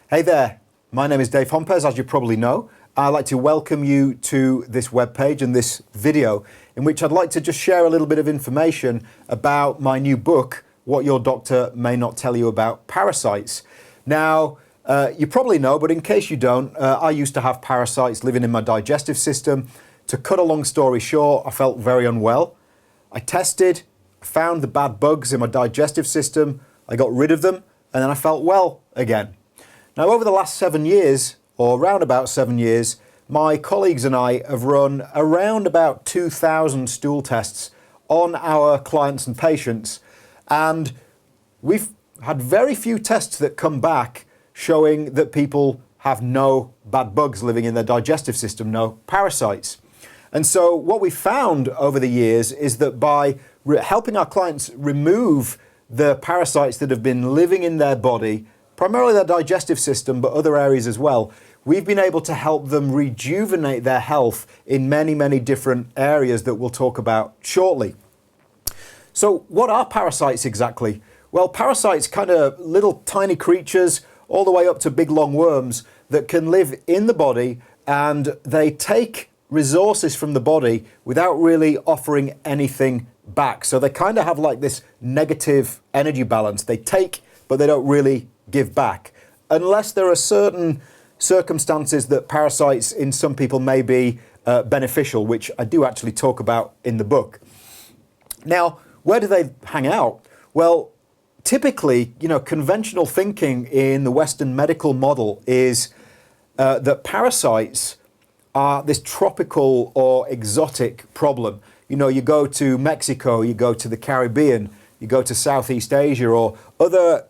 Hey there, my name is Dave Hompers, as you probably know. I'd like to welcome you to this webpage and this video in which I'd like to just share a little bit of information about my new book, What Your Doctor May Not Tell You About Parasites. Now, you probably know, but in case you don't, I used to have parasites living in my digestive system. To cut a long story short, I felt very unwell. I tested, found the bad bugs in my digestive system, I got rid of them, and then I felt well again. Now, over the last 7 years, or around about 7 years, my colleagues and I have run around about 2,000 stool tests on our clients and patients, and we've had very few tests that come back showing that people have no bad bugs living in their digestive system, no parasites. And so what we found over the years is that by helping our clients remove the parasites that have been living in their body, primarily their digestive system, but other areas as well, we've been able to help them rejuvenate their health in many, many different areas that we'll talk about shortly. So what are parasites exactly? Well, parasites, kind of little tiny creatures, all the way up to big long worms that can live in the body, and they take resources from the body without really offering anything back. So they kind of have like this negative energy balance. They take, but they don't really give back, unless there are certain circumstances that parasites in some people may be beneficial, which I do actually talk about in the book. Now, where do they hang out? Well, typically, conventional thinking in the Western medical model is that parasites are this tropical or exotic problem. You go to Mexico, you go to the Caribbean, you go to Southeast Asia or other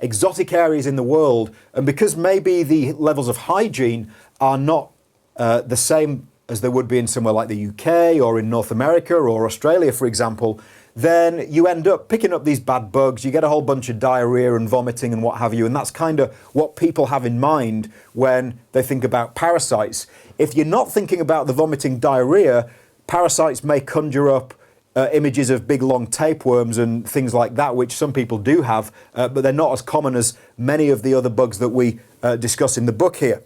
exotic areas in the world, and because maybe the levels of hygiene are not the same as they would be in somewhere like the UK or in North America or Australia, for example, then you end up picking up these bad bugs, you get a whole bunch of diarrhea and vomiting and what have you, and that's kind of what people have in mind when they think about parasites. If you're not thinking about the vomiting diarrhea, parasites may conjure up images of big long tapeworms and things like that, which some people do have, but they're not as common as many of the other bugs that we discuss in the book here.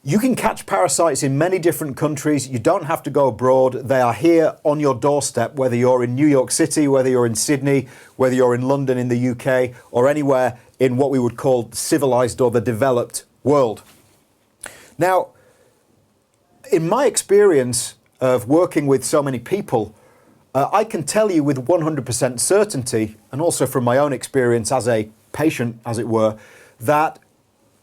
You can catch parasites in many different countries. You don't have to go abroad. They are here on your doorstep, whether you're in New York City, whether you're in Sydney, whether you're in London in the UK, or anywhere in what we would call civilized or the developed world. Now, in my experience of working with so many people, I can tell you with 100% certainty, and also from my own experience as a patient, as it were, that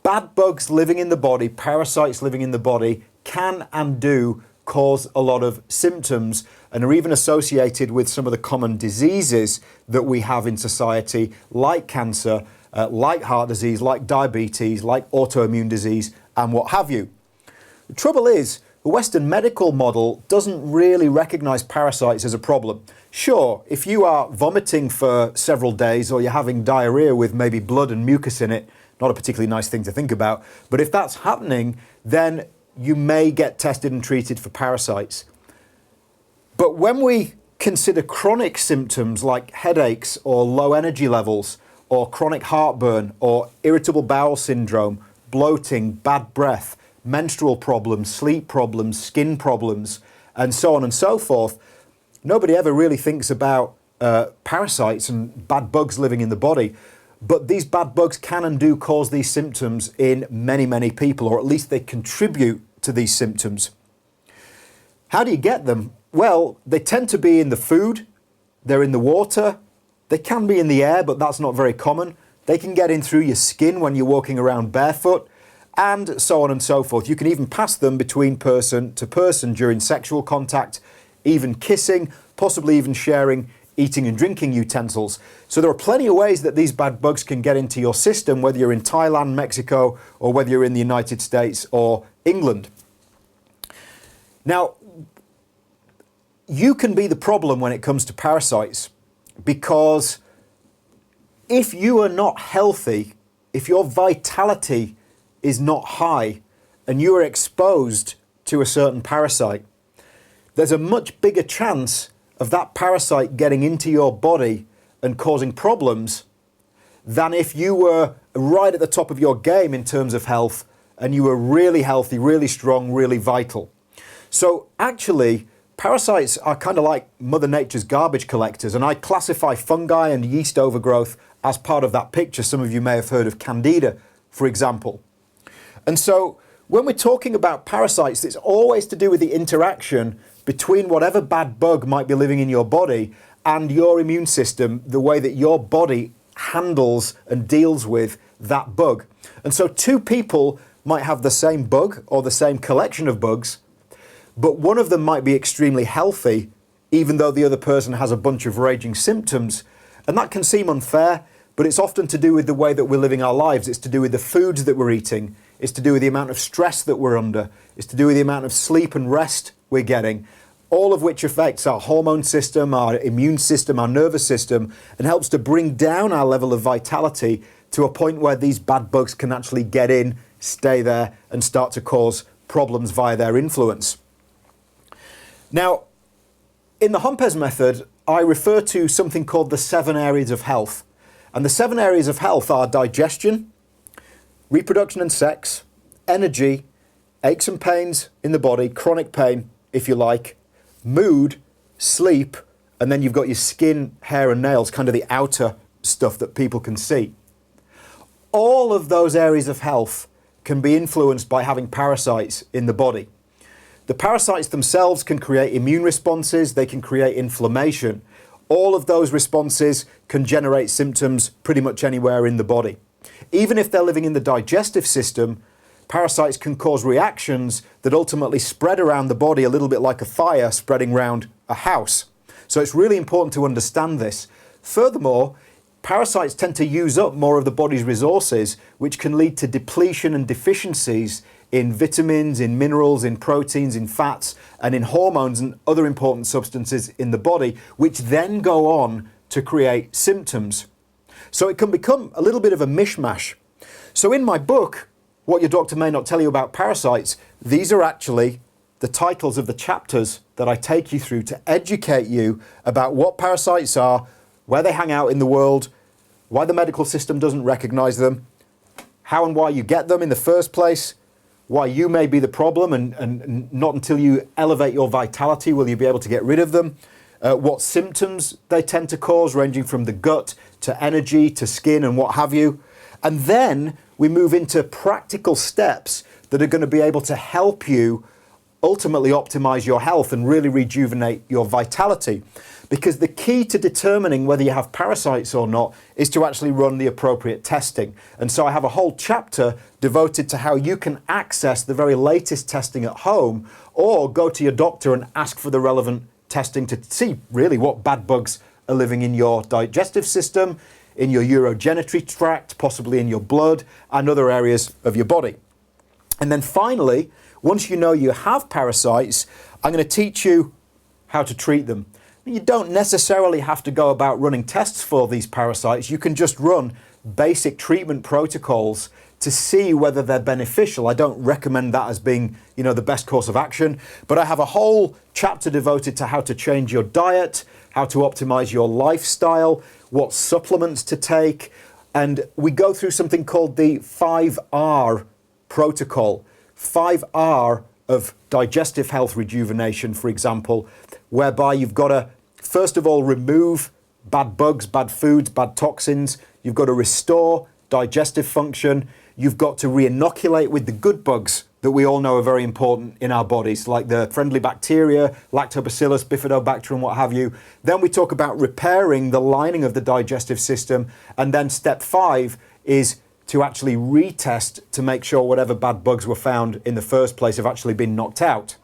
bad bugs living in the body, parasites living in the body, can and do cause a lot of symptoms and are even associated with some of the common diseases that we have in society, like cancer, like heart disease, like diabetes, like autoimmune disease, and what have you. The trouble is, the Western medical model doesn't really recognize parasites as a problem. Sure, if you are vomiting for several days or you're having diarrhea with maybe blood and mucus in it, not a particularly nice thing to think about, but if that's happening, then you may get tested and treated for parasites. But when we consider chronic symptoms like headaches or low energy levels or chronic heartburn or irritable bowel syndrome, bloating, bad breath, menstrual problems, sleep problems, skin problems, and so on and so forth, nobody ever really thinks about parasites and bad bugs living in the body. But these bad bugs can and do cause these symptoms in many, many people, or at least they contribute to these symptoms. How do you get them? Well, they tend to be in the food, they're in the water, they can be in the air, but that's not very common. They can get in through your skin when you're walking around barefoot, and so on and so forth. You can even pass them between person to person during sexual contact, even kissing, possibly even sharing eating and drinking utensils. So there are plenty of ways that these bad bugs can get into your system, whether you're in Thailand, Mexico, or whether you're in the United States or England. Now, you can be the problem when it comes to parasites, because if you are not healthy, if your vitality is not high and you are exposed to a certain parasite, there's a much bigger chance of that parasite getting into your body and causing problems than if you were right at the top of your game in terms of health and you were really healthy, really strong, really vital. So actually, parasites are kind of like Mother Nature's garbage collectors, and I classify fungi and yeast overgrowth as part of that picture. Some of you may have heard of Candida, for example. And so when we're talking about parasites, it's always to do with the interaction between whatever bad bug might be living in your body and your immune system, the way that your body handles and deals with that bug. And so two people might have the same bug or the same collection of bugs, but one of them might be extremely healthy, even though the other person has a bunch of raging symptoms. And that can seem unfair, but it's often to do with the way that we're living our lives. It's to do with the foods that we're eating. It's to do with the amount of stress that we're under. It's to do with the amount of sleep and rest we're getting, all of which affects our hormone system, our immune system, our nervous system, and helps to bring down our level of vitality to a point where these bad bugs can actually get in, stay there, and start to cause problems via their influence. Now, in the Homperz method, I refer to something called the 7 areas of health. And the 7 areas of health are digestion, reproduction and sex, energy, aches and pains in the body, chronic pain, if you like, mood, sleep, and then you've got your skin, hair and nails, kind of the outer stuff that people can see. All of those areas of health can be influenced by having parasites in the body. The parasites themselves can create immune responses, they can create inflammation. All of those responses can generate symptoms pretty much anywhere in the body. Even if they're living in the digestive system, parasites can cause reactions that ultimately spread around the body a little bit like a fire spreading around a house. So it's really important to understand this. Furthermore, parasites tend to use up more of the body's resources, which can lead to depletion and deficiencies in vitamins, in minerals, in proteins, in fats, and in hormones and other important substances in the body, which then go on to create symptoms. So it can become a little bit of a mishmash. So in my book, What Your Doctor May Not Tell You About Parasites, these are actually the titles of the chapters that I take you through to educate you about what parasites are, where they hang out in the world, why the medical system doesn't recognize them, how and why you get them in the first place, why you may be the problem, and not until you elevate your vitality will you be able to get rid of them, what symptoms they tend to cause, ranging from the gut to energy to skin and what have you. And then we move into practical steps that are going to be able to help you ultimately optimize your health and really rejuvenate your vitality. Because the key to determining whether you have parasites or not is to actually run the appropriate testing. And so I have a whole chapter devoted to how you can access the very latest testing at home, or go to your doctor and ask for the relevant testing to see really what bad bugs are living in your digestive system, in your urogenitary tract, possibly in your blood and other areas of your body. And then finally, once you know you have parasites, I'm going to teach you how to treat them. You don't necessarily have to go about running tests for these parasites. You can just run basic treatment protocols to see whether they're beneficial. I don't recommend that as being, the best course of action, but I have a whole chapter devoted to how to change your diet, how to optimize your lifestyle, what supplements to take, and we go through something called the 5R protocol. 5R of digestive health rejuvenation, for example, whereby you've got to, first of all, remove bad bugs, bad foods, bad toxins. You've got to restore digestive function. You've got to re-inoculate with the good bugs that we all know are very important in our bodies, like the friendly bacteria, lactobacillus, bifidobacter, and what have you. Then we talk about repairing the lining of the digestive system. And then step 5 is to actually retest to make sure whatever bad bugs were found in the first place have actually been knocked out.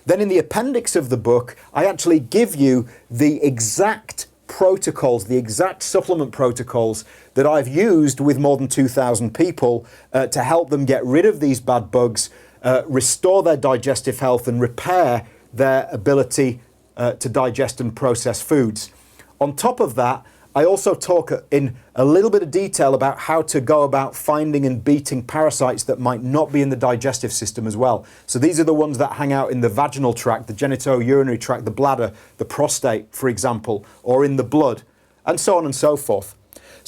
Then in the appendix of the book, I actually give you the exact protocols, the exact supplement protocols that I've used with more than 2,000 people to help them get rid of these bad bugs, restore their digestive health and repair their ability to digest and process foods. On top of that, I also talk in a little bit of detail about how to go about finding and beating parasites that might not be in the digestive system as well. So these are the ones that hang out in the vaginal tract, the genitourinary tract, the bladder, the prostate, for example, or in the blood, and so on and so forth.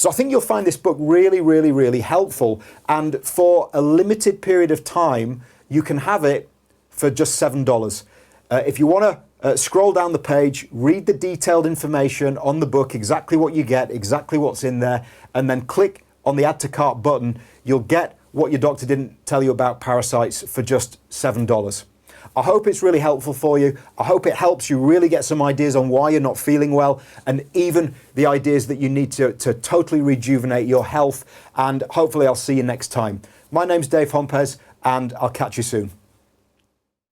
So I think you'll find this book really, really, really helpful. And for a limited period of time, you can have it for just $7. If you want to scroll down the page, read the detailed information on the book, exactly what you get, exactly what's in there, and then click on the add to cart button, you'll get what your doctor didn't tell you about Parasites for just $7. I hope it's really helpful for you. I hope it helps you really get some ideas on why you're not feeling well, and even the ideas that you need to totally rejuvenate your health. And hopefully I'll see you next time. My name's Dave Hompes, and I'll catch you soon.